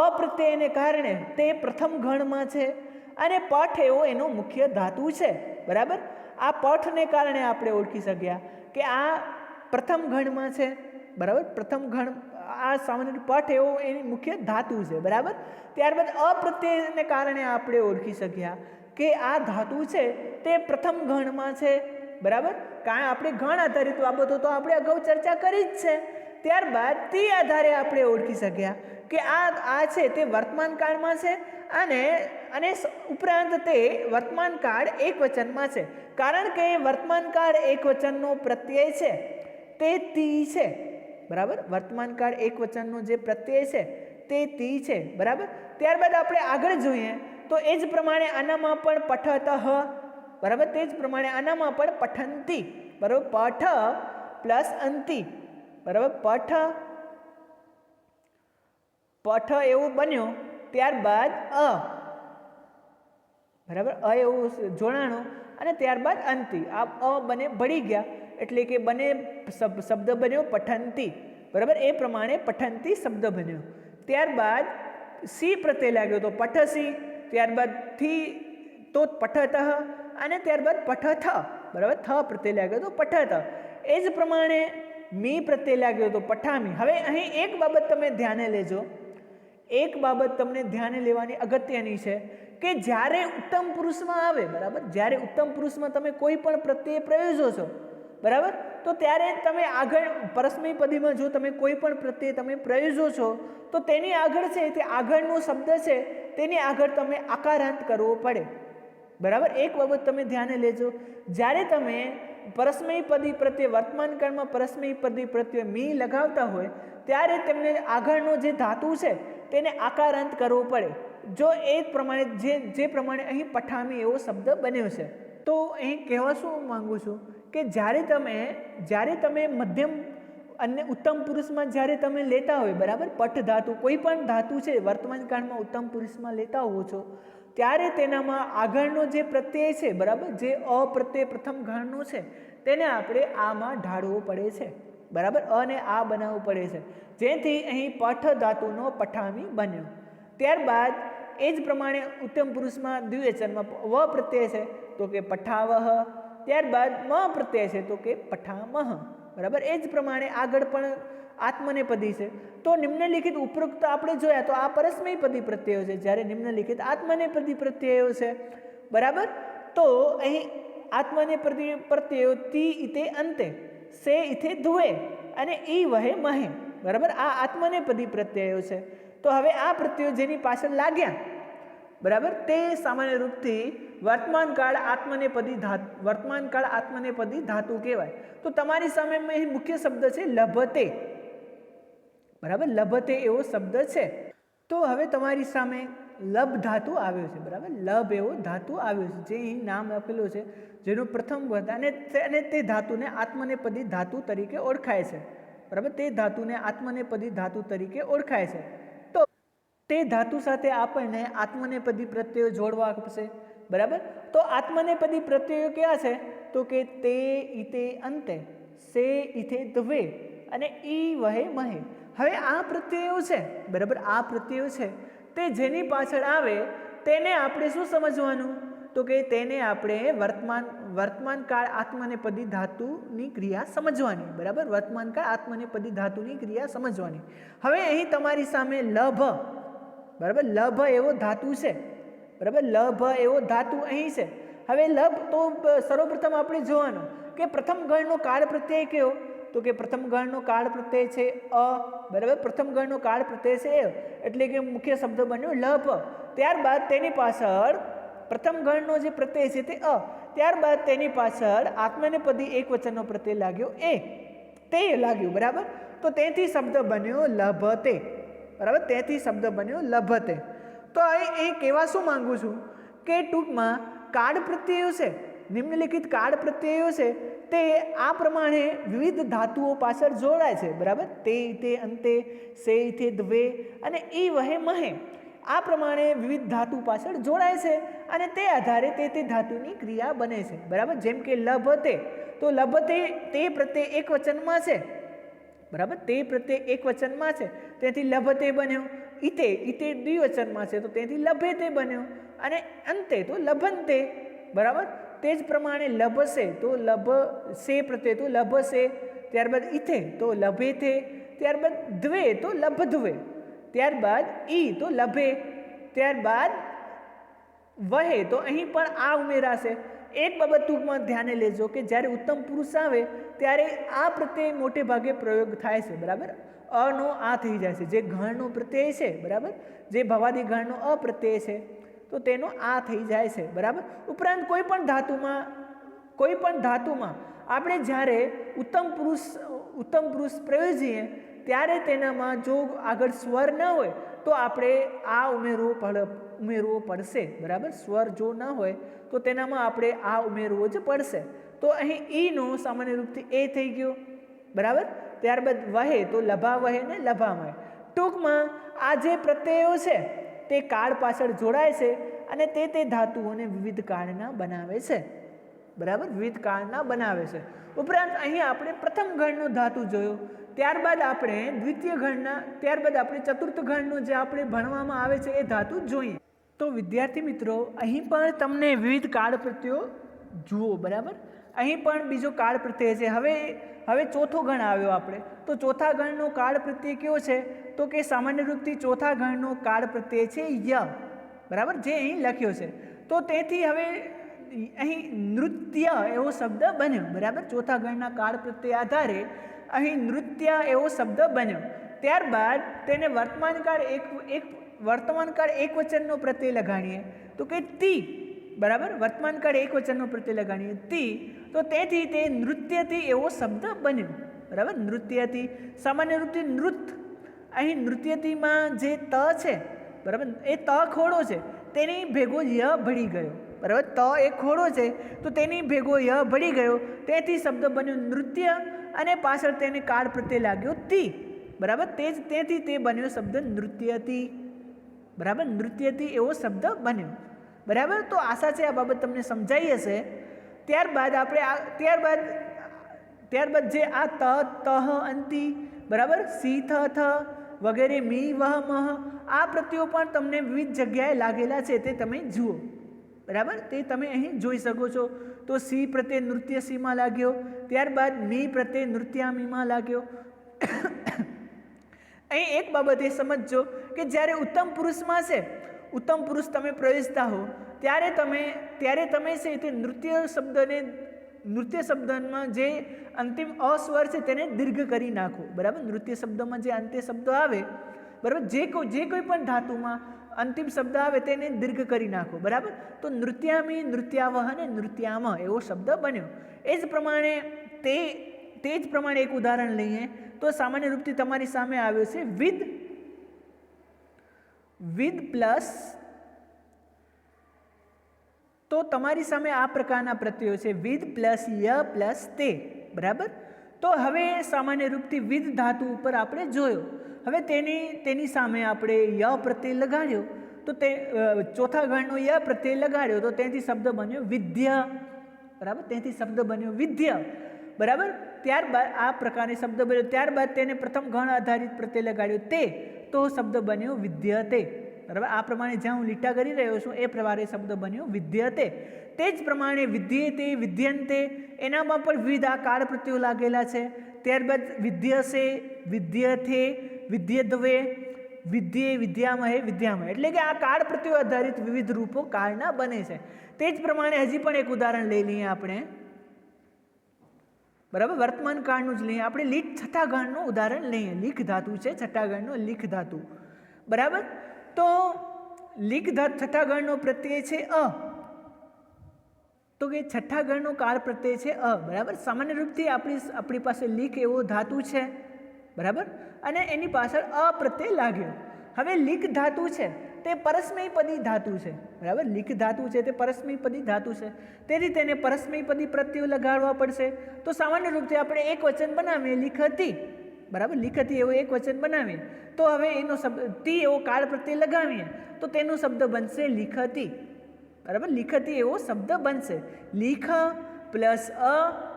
અપ્રત્યયને કારણે તે પ્રથમ ગણમાં છે અને પઠ એવો એનો મુખ્ય ધાતુ છે, બરાબર. આ પઠને કારણે આપણે ઓળખી શક્યા કે આ પ્રથમ ગણમાં છે, બરાબર. પ્રથમ ગણ આ સામાન્ય પઠ એવો એની મુખ્ય ધાતુ છે, બરાબર. ત્યારબાદ અપ્રત્યયને કારણે આપણે ઓળખી શક્યા કે આ ધાતુ છે તે પ્રથમ ગણમાં છે, બરાબર. કારણ આપણે ગણ આધારિત બાબતો તો આપણે અગાઉ ચર્ચા કરી જ છે. ત્યારબાદ તે આધારે આપણે ઓળખી શક્યા કે આ છે તે વર્તમાન કાળમાં છે અને ઉપરાંત તે વર્તમાન કાળ એક વચનમાં છે. કારણ કે વર્તમાન કાળ એક વચનનો પ્રત્યય છે તે તી છે, બરાબર. વર્તમાન કાળ એક વચનનો જે પ્રત્યય છે તે તી છે, બરાબર. ત્યારબાદ આપણે આગળ જોઈએ તો એ જ પ્રમાણે આનામાં પણ પઠતઃ, બરાબર. તે જ પ્રમાણે આનામાં પણ પઠંતી, બરાબર. પઠ પ્લસ અંતિ, બરાબર. પઠ એવું બન્યો. ત્યારબાદ બરાબર, એવું જોડાણો અને ત્યારબાદ અંતિ. આ બને ભળી ગયા એટલે કે બને શબ્દ બન્યો પઠંતી, બરાબર. એ પ્રમાણે પઠંતી શબ્દ બન્યો. ત્યારબાદ સી પ્રત્યય લાગ્યો તો પઠસી, ત્યારબાદ થી તો પઠતઃ અને ત્યારબાદ પઠથ, બરાબર. થ પ્રત્યય લાગ્યો તો પઠથ. એ જ પ્રમાણે મી પ્રત્યય લાગ્યો તો પઠામી. હવે અહીં એક બાબત તમે ધ્યાને લેજો, એક બાબત તમને ધ્યાને લેવાની અગત્યની છે કે જ્યારે ઉત્તમ પુરુષમાં આવે, બરાબર, જ્યારે ઉત્તમ પુરુષમાં તમે કોઈ પણ પ્રત્યય પ્રયોજો છો, બરાબર, તો ત્યારે તમે આગળ પરસ્મય પદીમાં જો તમે કોઈ પણ પ્રત્યય તમે પ્રયોજો છો તો તેની આગળ છે તે આગળનો શબ્દ છે તેની આગળ તમે આકારાંત કરવો પડે, બરાબર. એક બાબત તમે ધ્યાને લેજો, જ્યારે તમે પરસ્મય પદી પ્રત્યે વર્તમાન કાળમાં પરસ્મય પદી પ્રત્યે મી લગાવતા હોય ત્યારે તેમને આગળનો જે ધાતુ છે તેને આકારાંત કરવો પડે. જો એ પ્રમાણે જે પ્રમાણે અહીં પઠામી એવો શબ્દ બન્યો છે, તો અહીં કહેવા શું માંગુ છું કે જ્યારે તમે મધ્યમ અને ઉત્તમ પુરુષમાં જ્યારે તમે લેતા હોય, બરાબર, પઠ ધાતુ કોઈ પણ ધાતુ છે વર્તમાન કાળમાં ઉત્તમ પુરુષમાં લેતા હોવો છો ત્યારે તેનામાં આગળનો જે પ્રત્યય છે, બરાબર, જે અપ્રત્યય પ્રથમ ગણનો છે તેને આપણે આમાં ઢાળવો પડે છે, બરાબર. અને આ બનાવવું પડે છે, જેથી અહીં પઠ ધાતુનો પઠામી બન્યો. ત્યારબાદ એ જ પ્રમાણે ઉત્તમ પુરુષમાં દ્વિવચનમાં વ પ્રત્યય છે તો કે પઠાવહ, ત્યારબાદ મ પ્રત્યય છે તો કે પઠામહ, બરાબર. એ જ પ્રમાણે આગળ પણ આત્મનેપદી છે. તો નિમ્નલિખિત ઉપરોક્ત આપણે જોયા તો આ પરસ્મય પદી પ્રત્યયો છે, જ્યારે નિમ્નલિખિત આત્મનેપદી પ્રત્યયો છે, બરાબર. તો અહીં આત્મનેપદી પ્રત્યયો તી ઇતે અંતે, સે ઇથે ધ્વે અને ઈ વહે મહે, બરાબર. આ આત્મનેપદી પ્રત્યયો છે. તો હવે આ પ્રત્યયો જેની પાછળ લાગ્યા, બરાબર, તે સામાન્ય રૂપથી વર્તમાન કાળ આત્મનેપદી ધાતુ કહેવાય. તો તમારી સામે અહીં મુખ્ય શબ્દ છે લભતે, બરાબર. લભતે એવો શબ્દ છે. તો હવે તમારી સામે લભ ધાતુ આવ્યો છે, બરાબર. લભ એવો ધાતુ આવ્યો છે, જે અહીં નામ આપેલું છે, જેનું પ્રથમ પદ અને તે ધાતુને આત્મનેપદી ધાતુ તરીકે ઓળખાય છે, બરાબર. તે ધાતુને આત્મનેપદી ધાતુ તરીકે ઓળખાય છે. તો તે ધાતુ સાથે આપણને આત્મનેપદી પ્રત્યયો જોડવા પડશે, બરાબર. તો આત્મનેપદી પ્રત્યયો કયા છે તો કે તે ઇતે અંતે, સે ઇથે ધ્વે અને ઈ વહે મહે. હવે આ પ્રત્યયો છે, બરાબર, આ પ્રત્યયો છે તે જેની પાછળ આવે તેને આપણે શું સમજવાનું તો કે તેને આપણે વર્તમાન કાળ આત્મનેપદી ધાતુની ક્રિયા સમજવાની, બરાબર. વર્તમાન કાળ આત્મનેપદી ધાતુની ક્રિયા સમજવાની. હવે અહીં તમારી સામે લભ, બરાબર, લભ એવો ધાતુ છે, બરાબર. લભ એવો ધાતુ અહીં છે. હવે લભ તો સર્વપ્રથમ આપણે જોવાનું કે પ્રથમ ગણનો કાળ પ્રત્યય કયો તો કે પ્રથમ ગણનો કાળ પ્રત્યય છે અ, બરાબર. પ્રથમ ગણનો કાળ પ્રત્યય છે એ, એટલે કે મુખ્ય શબ્દ બન્યો લભ. ત્યારબાદ તેની પાછળ પ્રથમ ગણનો જે પ્રત્યય છે તે અ, ત્યારબાદ તેની પાછળ આત્મનેપદી એક વચનનો પ્રત્યય લાગ્યો એ, તે લાગ્યું, બરાબર. તો તેથી શબ્દ બન્યો લભતે, બરાબર, તેથી શબ્દ બન્યો લભતે. તો એ કહેવા શું માંગુ છું કે ટૂંકમાં કાર્ડ પ્રત્યયો છે, નિમ્નલિખિત કાર્ડ પ્રત્યયો છે, તે આ પ્રમાણે વિવિધ ધાતુઓ પાછળ જોડાય છે. બરાબર, તે અંતે, સે ઇથે દ્વે અને ઈ વહે મહે, આ પ્રમાણે વિવિધ ધાતુ પાછળ જોડાય છે અને તે આધારે તે ધાતુની ક્રિયા બને છે. બરાબર, જેમ કે લભતે, તો લભતે તે પ્રત્યય એક વચનમાં છે. બરાબર, તે પ્રત્યય એક વચનમાં છે, તેથી લભતે બન્યો. ઇતે દ્વિવચનમાં છે, તો તેથી લભેતે બન્યો. અને અંતે તો લભંતે. બરાબર, તે જ પ્રમાણે લભસે તો લભસે પ્રત્યય તો લભસે, ત્યારબાદ ઇથે તો લભેતે, ત્યારબાદ દ્વે તો લભદ્વે, ત્યારબાદ ઈ તો લભે, ત્યારબાદ વહે તો અહીં પણ આ ઉમેરાશે. એક બાબત ટૂંકમાં ધ્યાને લેજો કે જ્યારે ઉત્તમ પુરુષ આવે ત્યારે આ પ્રત્યય મોટે ભાગે પ્રયોગ થાય છે. બરાબર, અનો આ થઈ જાય છે, જે ગણનો પ્રત્યય છે. બરાબર, જે ભવાદી ગણનો અપ્રત્યય છે તો તેનો આ થઈ જાય છે. બરાબર, ઉપરાંત કોઈ પણ ધાતુમાં આપણે જ્યારે ઉત્તમ પુરુષ પ્રયોજીએ ત્યારે તેનામાં જો આગળ સ્વર ન હોય તો આપણે આ ઉમેરવો પડશે. બરાબર, સ્વર જો ન હોય તો તેનામાં આપણે આ ઉમેરવો જ પડશે. તો અહીં ઈનો સામાન્ય રૂપથી એ થઈ ગયો. બરાબર, ત્યારબાદ વહે તો લભા વહે ને લભા વહે. ટૂંકમાં આ જે પ્રત્યયો છે તે કાળ પાછળ જોડાય છે અને તે ધાતુઓને વિવિધ કાળના બનાવે છે. બરાબર, વિવિધ કાળના બનાવે છે. ઉપરાંત અહીં આપણે પ્રથમ ગણનો ધાતુ જોયો, ત્યારબાદ આપણે દ્વિતીય ગણના, ત્યારબાદ આપણે ચતુર્થ ગણનો જે આપણે ભણવામાં આવે છે એ ધાતુ જોઈએ. તો વિદ્યાર્થી મિત્રો, અહીં પણ તમને વિવિધ કાળ પ્રત્યયો જુઓ. બરાબર, અહીં પણ બીજો કાળ પ્રત્યય છે. હવે ચોથો ગણ આવ્યો આપણે, તો ચોથા ગણનો કાળ પ્રત્યય કેવો છે તો કે સામાન્ય રૂપથી ચોથા ગણનો કાળ પ્રત્યય છે ય. બરાબર, જે અહીં લખ્યો છે. તો તેથી હવે અહીં નૃત્ય એવો શબ્દ બન્યો. બરાબર, ચોથા ગણના કાળ પ્રત્યય આધારે અહીં નૃત્ય એવો શબ્દ બન્યો. ત્યારબાદ તેને વર્તમાનકાળ એક વચનનો પ્રત્યય લગાડીએ તો કે તી. બરાબર, વર્તમાનકાળ એક વચનનો પ્રત્યય લગાડીએ તી, તો તેથી તે નૃત્યથી એવો શબ્દ બન્યો. બરાબર, નૃત્યથી સામાન્ય રૂપથી નૃત, અહીં નૃત્યથીમાં જે ત છે, બરાબર, એ ત ખોડો છે, તેની ભેગો ય ભળી ગયો. બરાબર, ત એક ખોડો છે તો તેની ભેગો ય ભળી ગયો, તેથી શબ્દ બન્યો નૃત્ય અને પાછળ તેને કાળ પ્રત્યય લાગ્યો તી. બરાબર, તેથી તે બન્યો શબ્દ નૃત્યથી. બરાબર, નૃત્યથી એવો શબ્દ બન્યો. બરાબર, તો આશા છે આ બાબત તમને સમજાઈ હશે. ત્યારબાદ જે આ તહ અંતિ, બરાબર, સી થ વગેરે, મી વહ મહ, આ પ્રત્યયો પણ તમને વિવિધ જગ્યાએ લાગેલા છે, તે તમે જુઓ. બરાબર, તે તમે અહીં જોઈ શકો છો. તો સી પ્રત્યે નૃત્ય સીમાં લાગ્યો, ત્યારબાદ મી પ્રત્યે નૃત્યામીમાં લાગ્યો. અહીં એક બાબત એ સમજજો કે જ્યારે ઉત્તમ પુરુષમાં છે, ઉત્તમ પુરુષ તમે પ્રવેશતા હો ત્યારે તમે છે તે નૃત્ય શબ્દમાં જે અંતિમ અસ્વર છે તેને દીર્ઘ કરી નાખો. બરાબર, નૃત્ય શબ્દમાં જે અંત્ય શબ્દ આવે, બરાબર, જે કોઈ પણ ધાતુમાં અંતિમ શબ્દ આવે તેને દીર્ઘ કરી નાખો. બરાબર, તો નૃત્યામી, નૃત્યાવહ અને નૃત્યામ એવો શબ્દ બન્યો. એ જ પ્રમાણે તે જ પ્રમાણે એક ઉદાહરણ લઈએ તો સામાન્ય રૂપથી તમારી સામે આવ્યો છે વિદ પ્લસ, તો તમારી સામે આ પ્રકારના પ્રત્યયો છે વિદ પ્લસ ય પ્લસ તે. બરાબર, તો હવે સામાન્ય રૂપથી વિદ ધાતુ ઉપર આપણે જોયો. હવે તેની સામે આપણે ય પ્રત્યય લગાડ્યો, તો તે ચોથા ગણનો ય પ્રત્યય લગાડ્યો તો તેથી શબ્દ બન્યો વિદ્ય. બરાબર, તેથી શબ્દ બન્યો વિદ્ય. બરાબર, ત્યારબાદ આ પ્રકારે શબ્દ બન્યો, ત્યારબાદ તેને પ્રથમ ગણ આધારિત પ્રત્યય લગાડ્યો તે, તો શબ્દ બન્યો વિદ્યતે. બરાબર, આ પ્રમાણે જ્યાં હું લીટા કરી રહ્યો છું એ પ્રમાણે શબ્દ બન્યો વિદ્યતે. તે જ પ્રમાણે વિદ્યેતે, વિદ્યંતે, એનામાં પણ વિવિધ આ કાળ પ્રત્યયો લાગેલા છે. ત્યારબાદ વિદ્યસે, વિદ્યથે, વિદ્યદ્વે, વિદ્યે, વિદ્યામહે, વિદ્યામહે, એટલે કે આ કાળ પ્રત્યયો આધારિત વિવિધ રૂપો કાળના બને છે. તે જ પ્રમાણે હજી પણ એક ઉદાહરણ લઈ લઈએ આપણે. બરાબર, વર્તમાન કાળનું જ લઈએ આપણે. લીક છઠ્ઠા ગણનું ઉદાહરણ લઈએ. લીક ધાતુ છે છઠ્ઠા ગણનો લીક ધાતુ. બરાબર, તો લીક છઠ્ઠા ગણનો પ્રત્યય છે અ, તો કે છઠ્ઠા ગણનો કાળ પ્રત્યય છે અ. બરાબર, સામાન્ય રૂપથી આપણી પાસે લીક એવો ધાતુ છે. બરાબર, અને એની પાછળ અ પ્રત્યય લાગ્યો. હવે લીક ધાતુ છે તે પરસ્મયપદી ધાતુ છે, બરાબર. લીક ધાતુ છે તે પરસ્મયપદી ધાતુ છે, તેથી તેને પરસ્મયપદી પ્રત્યયો લગાડવા પડશે. તો સામાન્ય રૂપથી આપણે એક વચન બનાવીએ લીખતી, બરાબર. લીખતી એવો એક વચન બનાવીએ તો હવે એનો શબ્દ તી એવો કાળ પ્રત્યય લગાવીએ તો તેનો શબ્દ બનશે લીખતી, બરાબર. લીખતી એવો શબ્દ બનશે, લીખ પ્લસ અ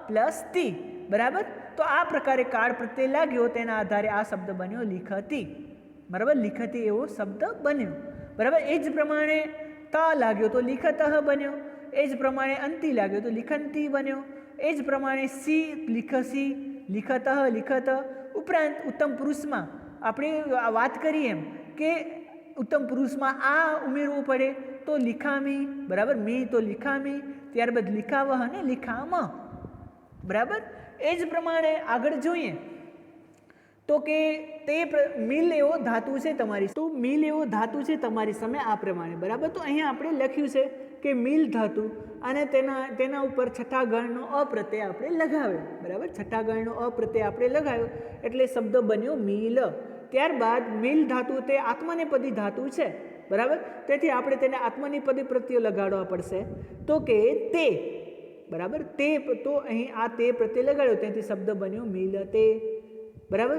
પ્લસ તી, બરાબર. તો આ પ્રકારે કાળ પ્રત્યય લાગ્યો તેના આધારે આ શબ્દ બન્યો લીખતી, બરાબર. લીખતી એવો શબ્દ બન્યો, બરાબર. એ જ પ્રમાણે ત લાગ્યો તો લીખતઃ બન્યો, એ જ પ્રમાણે અંતિ લાગ્યો તો લીખંતી બન્યો, એ જ પ્રમાણે સી લીખસી, લીખતઃ લીખત. ઉપરાંત ઉત્તમ પુરુષમાં આપણે વાત કરીએ એમ કે ઉત્તમ પુરુષમાં આ ઉમેરવું પડે તો લીખામી, બરાબર. મી તો લીખામી, ત્યારબાદ લીખાવહ અને લીખામ, બરાબર. એ જ પ્રમાણે આગળ જોઈએ તો કે તે મિલ એવો ધાતુ છે તમારી, તો મિલ એવો ધાતુ છે તમારી સામે આ પ્રમાણે, બરાબર. તો અહીંયા આપણે લખ્યું છે કે મિલ ધાતુ અને તેના ઉપર છઠ્ઠા ગણનો અપ્રત્યય આપણે લગાવ્યો, બરાબર. છઠ્ઠા ગણનો અપ્રત્યય આપણે લગાવ્યો એટલે શબ્દ બન્યો મિલ. ત્યારબાદ મિલ ધાતુ તે આત્મનેપદી ધાતુ છે, બરાબર. તેથી આપણે તેને આત્મનેપદી પ્રત્યય લગાડવા પડશે તો કે તે, બરાબર. તે, તો અહીં આ તે પ્રત્યય લગાડ્યો તેથી શબ્દ બન્યો મિલ તે, બરાબર.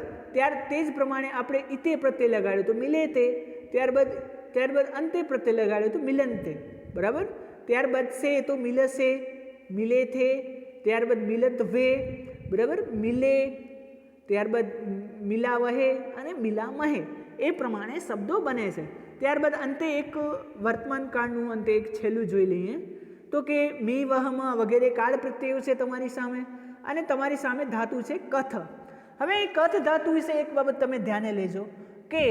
તે જ પ્રમાણે આપણે ઇતે પ્રત્યય લગાડ્યો તો મિલે તે, ત્યારબાદ અંતે પ્રત્યય લગાડ્યો તો મિલંતે, બરાબર. ત્યારબાદ સે તો મિલસે, મિલે થે, ત્યારબાદ મિલત વે, બરાબર. મિલે, ત્યારબાદ મિલાવહે અને મિલામહે, એ પ્રમાણે શબ્દો બને છે. ત્યારબાદ અંતે એક વર્તમાન કાળનું અંતે એક છેલ્લું જોઈ લઈએ તો કે મી વહમાં વગેરે કાળ પ્રત્યયો છે તમારી સામે, અને તમારી સામે ધાતુ છે કથ. હવે એ કથ ધાતુ વિશે એક બાબત તમે ધ્યાને લેજો કે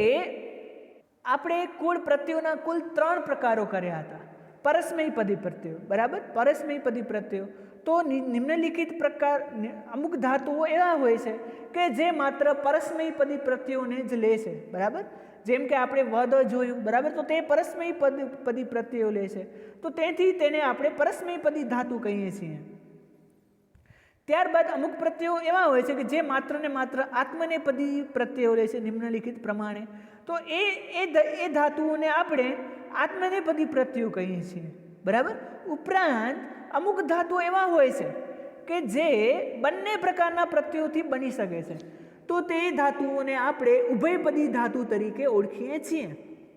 આપણે કુળ પ્રત્યયોના કુલ 3 પ્રકારો કર્યા હતા. પરસ્મયપદી પ્રત્યયો, બરાબર. પરસ્મયપદી પ્રત્યયો તો નિમ્નલિખિત પ્રકાર, અમુક ધાતુઓ એવા હોય છે કે જે માત્ર પરસ્મયપદી પ્રત્યયોને જ લે છે, બરાબર. જેમ કે આપણે વદ જોયું, બરાબર. તો તે પરસ્મયપદી પ્રત્યયો લે છે, તો તેથી તેને આપણે પરસ્મયપદી ધાતુ કહીએ છીએ. ત્યારબાદ અમુક પ્રત્યયો એવા હોય છે કે જે માત્ર ને માત્ર આત્મનેપદી પ્રત્યયો લે છે નિમ્નલિખિત પ્રમાણે, તો એ ધાતુઓને આપણે આત્મનેપદી પ્રત્યયો કહીએ છીએ, બરાબર. ઉપરાંત અમુક ધાતુઓ એવા હોય છે કે જે બંને પ્રકારના પ્રત્યયોથી બની શકે છે, તો તે ધાતુઓને આપણે ઉભયપદી ધાતુ તરીકે ઓળખીએ છીએ,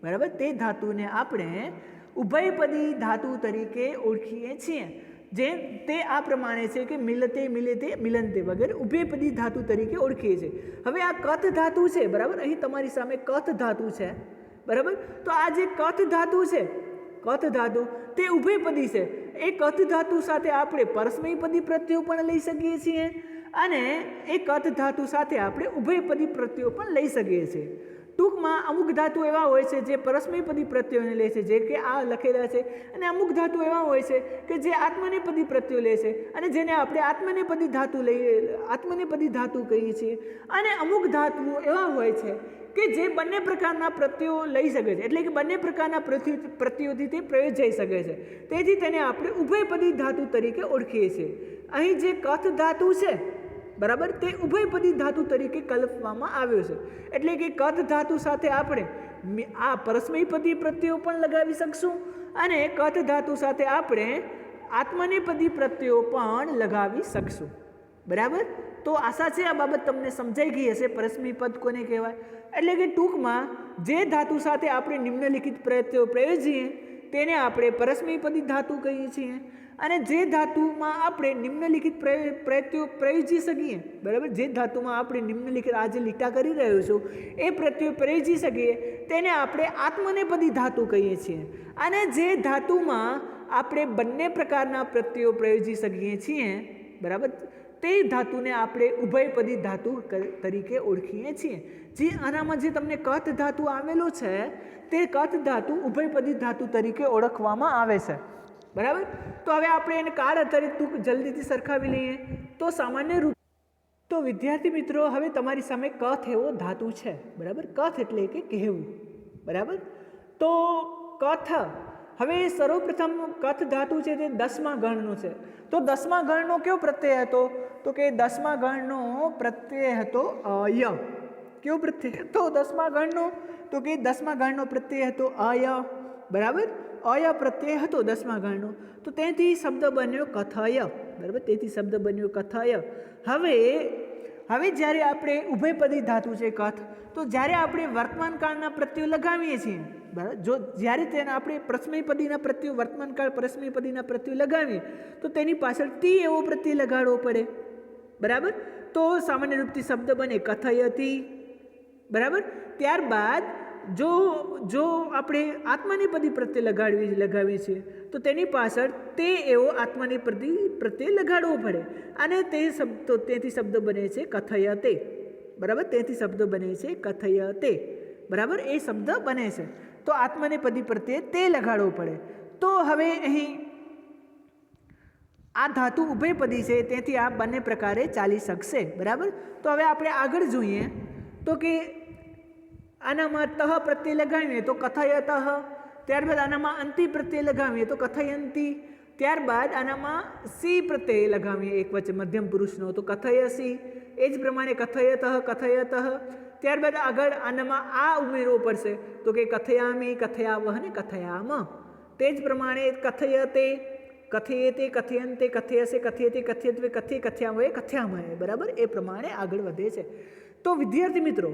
બરાબર. તે ધાતુને આપણે ઉભયપદી ધાતુ તરીકે ઓળખીએ છીએ. જે તે આ પ્રમાણે છે કે મિલતે, મિલેતે, મિલંતે વગેરે ઉભયપદી ધાતુ તરીકે ઓળખીએ છીએ. હવે આ કથ ધાતુ છે, બરાબર. અહીં તમારી સામે કથ ધાતુ છે, બરાબર. તો આ જે કથ ધાતુ છે, કથ ધાતુ તે ઉભયપદી છે. એ કથ ધાતુ સાથે આપણે પરસ્મયપદી પ્રત્યયો પણ લઈ શકીએ છીએ અને એ કથ ધાતુ સાથે આપણે ઉભયપદી પ્રત્યયો પણ લઈ શકીએ છીએ. ટૂંકમાં અમુક ધાતુ એવા હોય છે જે પરસ્મયપદી પ્રત્યયોને લે છે, જે કે આ લખેલા છે, અને અમુક ધાતુ એવા હોય છે કે જે આત્મનેપદી પ્રત્યયો લે છે અને જેને આપણે આત્મનેપદી ધાતુ કહીએ છીએ. અને અમુક ધાતુઓ એવા હોય છે કે જે બંને પ્રકારના પ્રત્યયો લઈ શકે છે, એટલે કે બંને પ્રકારના પ્રત્યયોથી તે પ્રયોજાઈ શકે છે, તેથી તેને આપણે ઉભયપદી ધાતુ તરીકે ઓળખીએ છીએ. અહીં જે કથ ધાતુ છે, બરાબર, તે ઉભયપદી ધાતુ તરીકે કલ્પવામાં આવ્યો છે. એટલે કે કથ ધાતુ સાથે આપણે આ પરસ્મયપદી પ્રત્યયો પણ લગાવી શકશું અને કથ ધાતુ સાથે આપણે આત્મનેપદી પ્રત્યયો પણ લગાવી શકશું, બરાબર. તો આશા છે આ બાબત તમને સમજાઈ ગઈ હશે. પરસ્મયપદ કોને કહેવાય? એટલે કે ટૂંકમાં જે ધાતુ સાથે આપણે નિમ્નલિખિત પ્રત્યયો પ્રયોજીએ તેને આપણે પરસ્મયપદી ધાતુ કહીએ છીએ, અને જે ધાતુમાં આપણે નિમ્નલિખિત પ્રત્યયો પ્રયોજી શકીએ, બરાબર, જે ધાતુમાં આપણે નિમ્નલિખિત આજે લીટા કરી રહ્યો છું એ પ્રત્યયો પ્રયોજી શકીએ તેને આપણે આત્મનેપદી ધાતુ કહીએ છીએ. અને જે ધાતુમાં આપણે બંને પ્રકારના પ્રત્યયો પ્રયોજી શકીએ છીએ, બરાબર, તે ધાતુને આપણે ઉભયપદી ધાતુ તરીકે ઓળખીએ છીએ. જે આનામાં જે તમને કથ ધાતુ આવેલો છે તે કથ ધાતુ ઉભયપદી ધાતુ તરીકે ઓળખવામાં આવે છે, બરાબર. તો હવે આપણે એને કાળ આધારિત જલ્દીથી સરખાવી લઈએ તો સામાન્ય રૂપ તો વિદ્યાર્થી મિત્રો હવે તમારી સામે કથ એવો ધાતુ છે, બરાબર. કથ એટલે કે કહેવું, બરાબર. તો કથ, હવે સર્વપ્રથમ કથ ધાતુ છે તે 10મા ગણનો છે. તો 10મા ગણનો કયો પ્રત્યય હતો? તો કે 10મા ગણનો પ્રત્યય હતો ય, કેવો પ્રત્યય હતો 10મા ગણનો? તો કે 10મા ગણનો પ્રત્યય હતો અય, બરાબર? અય પ્રત્યય હતો 10મા ગણનો. તો તેથી શબ્દ બન્યો કથય, બરાબર? તેથી શબ્દ બન્યો કથય. હવે જ્યારે આપણે ઉભયપદી ધાતુ છે કથ, તો જ્યારે આપણે વર્તમાન કાળના પ્રત્યયો લગાવીએ છીએ, બરાબર, જ્યારે તેને આપણે પ્રશ્નયપદીના પ્રત્યયો વર્તમાન કાળ પ્રશ્નયપદીના પ્રત્યયો લગાવીએ તો તેની પાછળ તી એવો પ્રત્યય લગાડવો પડે, બરાબર? તો સામાન્ય રૂપથી શબ્દ બને કથયતી, બરાબર? ત્યારબાદ જો આપણે આત્મનેપદી પ્રત્યય લગાવીએ છીએ તો તેની પાછળ તે એવો આત્મનેપદી પ્રત્યય લગાડવો પડે અને તેથી શબ્દ બને છે કથયતે, બરાબર? તેથી શબ્દ બને છે કથયતે, બરાબર? એ શબ્દ બને છે તો આત્મનેપદી પ્રત્યય તે લગાડવો પડે. તો હવે અહીં આ ધાતુ ઉભયપદી છે તેથી આ બંને પ્રકારે ચાલી શકશે, બરાબર? તો હવે આપણે આગળ જોઈએ તો કે આનામાં તહ પ્રત્યય લગાવીએ તો કથયતઃ, ત્યારબાદ આનામાં અંતિ પ્રત્યય લગાવીએ તો કથયંતી, ત્યારબાદ આનામાં સી પ્રત્યય લગાવીએ એક વચ્ચે મધ્યમ પુરુષનો તો કથયસી, એ જ પ્રમાણે કથયતઃ કથયતઃ, ત્યારબાદ આગળ આનામાં આ ઉમેરવો પડશે તો કે કથયામી કથયાવહ ને કથયામ, તે જ પ્રમાણે કથયતે કથયતે કથયંતે કથયસે કથયતે કથયત્વે કથ્ય કથયામહે કથયામહે, બરાબર? એ પ્રમાણે આગળ વધે છે. તો વિદ્યાર્થી મિત્રો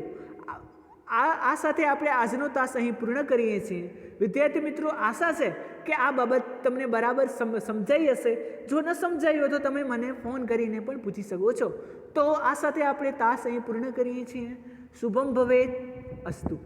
આ સાથે આપણે આજનો તાસ અહીં પૂર્ણ કરીએ છીએ. વિદ્યાર્થી મિત્રો આશા છે કે આ બાબત તમને બરાબર સમજાઈ હશે. જો ન સમજાયું હોય તો તમે મને ફોન કરીને પણ પૂછી શકો છો. તો આ સાથે આપણે તાસ અહીં પૂર્ણ કરીએ છીએ. શુભમ ભવેત, અસ્તુ.